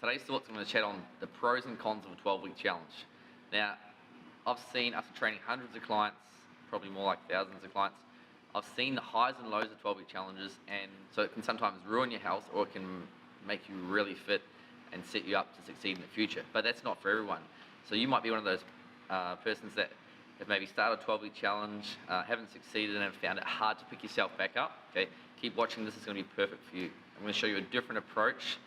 Today's thoughts, I'm going to chat on the pros and cons of a 12-week challenge. Now, I've seen, after training hundreds of clients, probably more like thousands of clients, I've seen the highs and lows of 12-week challenges, and so it can sometimes ruin your health, or it can make you really fit and set you up to succeed in the future. But that's not for everyone. So you might be one of those persons that have maybe started a 12-week challenge, haven't succeeded, and have found it hard to pick yourself back up. Okay, keep watching. This is going to be perfect for you. I'm going to show you a different approach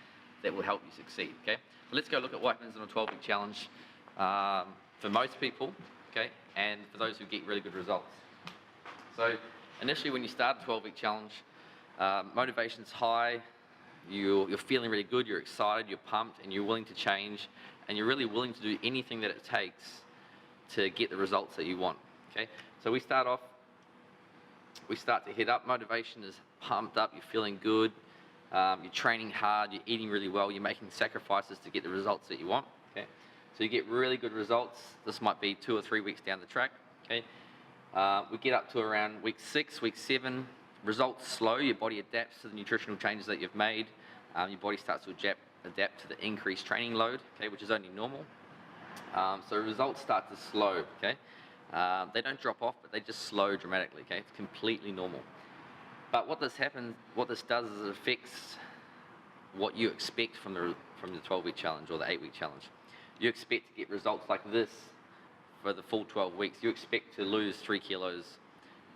that will help you succeed. Okay, so let's go look at what happens in a 12-week challenge for most people. Okay, and for those who get really good results. So initially, when you start a 12-week challenge, motivation's high. You're feeling really good. You're excited. You're pumped, and you're willing to change, and you're really willing to do anything that it takes to get the results that you want. Okay, so we start to hit up. Motivation is pumped up. You're feeling good. You're training hard. You're eating really well. You're making sacrifices to get the results that you want. Okay, so you get really good results. This might be 2 or 3 weeks down the track. Okay, we get up to around week 6, week 7. Results slow. Your body adapts to the nutritional changes that you've made. Your body starts to adapt to the increased training load, okay, which is only normal. So results start to slow, okay? They don't drop off, but they just slow dramatically, okay? It's completely normal. But what this does is it affects what you expect from the 12-week challenge or the 8-week challenge. You expect to get results like this for the full 12 weeks. You expect to lose 3 kilos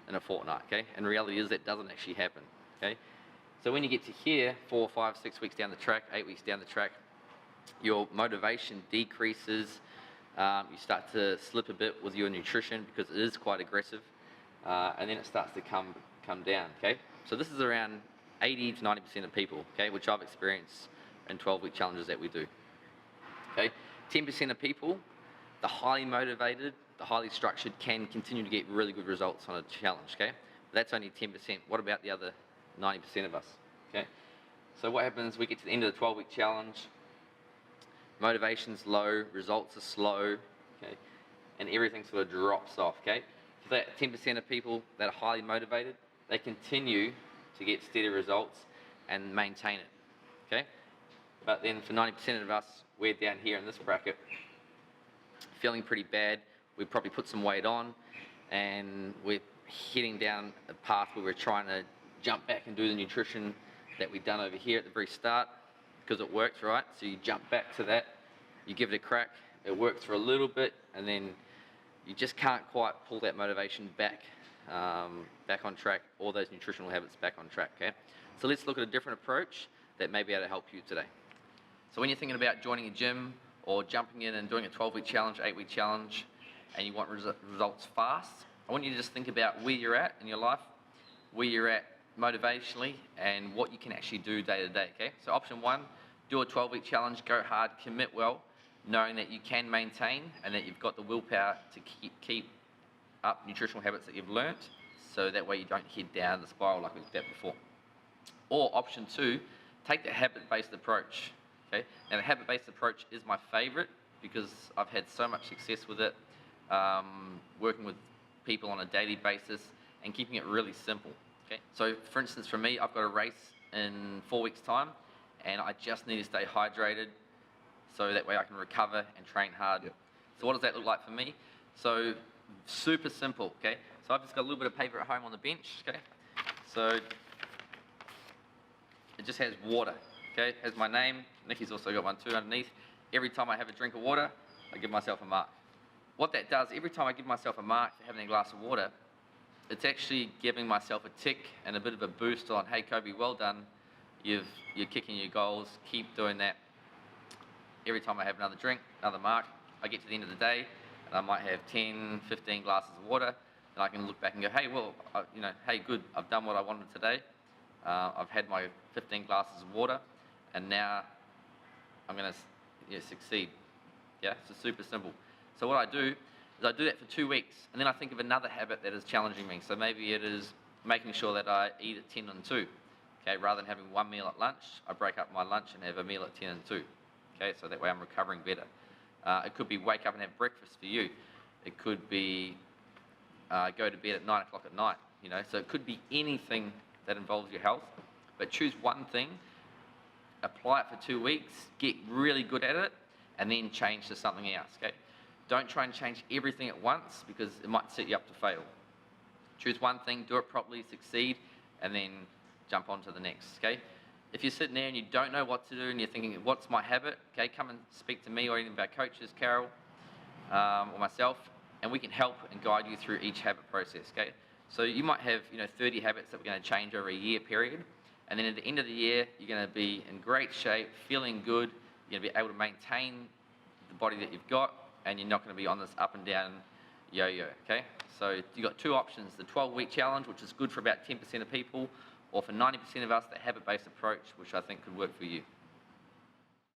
in a fortnight, okay? And the reality is that doesn't actually happen, okay? So when you get to here, 4, 5, 6 weeks down the track, 8 weeks down the track, your motivation decreases. You start to slip a bit with your nutrition because it is quite aggressive, and then it starts to come down, okay? So this is around 80 to 90% of people, okay, which I've experienced in 12-week challenges that we do, okay? 10% of people, the highly motivated, the highly structured, can continue to get really good results on a challenge, okay? But that's only 10%. What about the other 90% of us, okay? So what happens, we get to the end of the 12-week challenge, motivation's low, results are slow, okay? And everything sort of drops off, okay? So that 10% of people that are highly motivated, they continue to get steady results and maintain it, okay? But then for 90% of us, we're down here in this bracket, feeling pretty bad. We probably put some weight on, and we're heading down a path where we're trying to jump back and do the nutrition that we've done over here at the very start, because it works, right? So you jump back to that, you give it a crack, it works for a little bit, and then you just can't quite pull that motivation back on track, all those nutritional habits back on track, okay? So let's look at a different approach that may be able to help you today. So when you're thinking about joining a gym or jumping in and doing a 12-week challenge, 8-week challenge, and you want results fast, I want you to just think about where you're at in your life, where you're at motivationally, and what you can actually do day to day, okay? So option 1, do a 12-week challenge, go hard, commit well, knowing that you can maintain and that you've got the willpower to keep up nutritional habits that you've learnt, so that way you don't head down the spiral like we looked at before. Or option 2, take the habit-based approach, okay? Now the habit-based approach is my favorite because I've had so much success with it, working with people on a daily basis and keeping it really simple, okay? So for instance, for me, I've got a race in 4 weeks time, and I just need to stay hydrated so that way I can recover and train hard. Yep. So what does that look like for me? So super simple, okay? So I've just got a little bit of paper at home on the bench, okay? So it just has water, okay? It has my name. Nikki's also got one too underneath. Every time I have a drink of water, I give myself a mark. What that does, every time I give myself a mark for having a glass of water, it's actually giving myself a tick and a bit of a boost on, hey Kobe, well done. You're kicking your goals, keep doing that. Every time I have another drink, another mark, I get to the end of the day, and I might have 10, 15 glasses of water, and I can look back and go, hey, well, hey, good, I've done what I wanted today. I've had my 15 glasses of water, and now I'm going to succeed. Yeah, so super simple. So what I do is I do that for 2 weeks, and then I think of another habit that is challenging me. So maybe it is making sure that I eat at 10 and 2. Okay, rather than having one meal at lunch, I break up my lunch and have a meal at 10 and 2. Okay, so that way I'm recovering better. It could be wake up and have breakfast for you. It could be go to bed at 9 o'clock at night. So it could be anything that involves your health, but choose one thing apply it for 2 weeks, get really good at it, and then change to something else, okay? Don't try and change everything at once because it might set you up to fail. Choose one thing, do it properly, succeed, and then jump on to the next, okay? If you're sitting there and you don't know what to do and you're thinking, what's my habit? Okay, come and speak to me or any of our coaches, Carol, or myself, and we can help and guide you through each habit process, okay? So you might have, 30 habits that we're going to change over a year period, and then at the end of the year, you're going to be in great shape, feeling good, you're going to be able to maintain the body that you've got, and you're not going to be on this up and down yo-yo, okay? So you've got two options, the 12-week challenge, which is good for about 10% of people, or for 90% of us, the habit-based approach, which I think could work for you.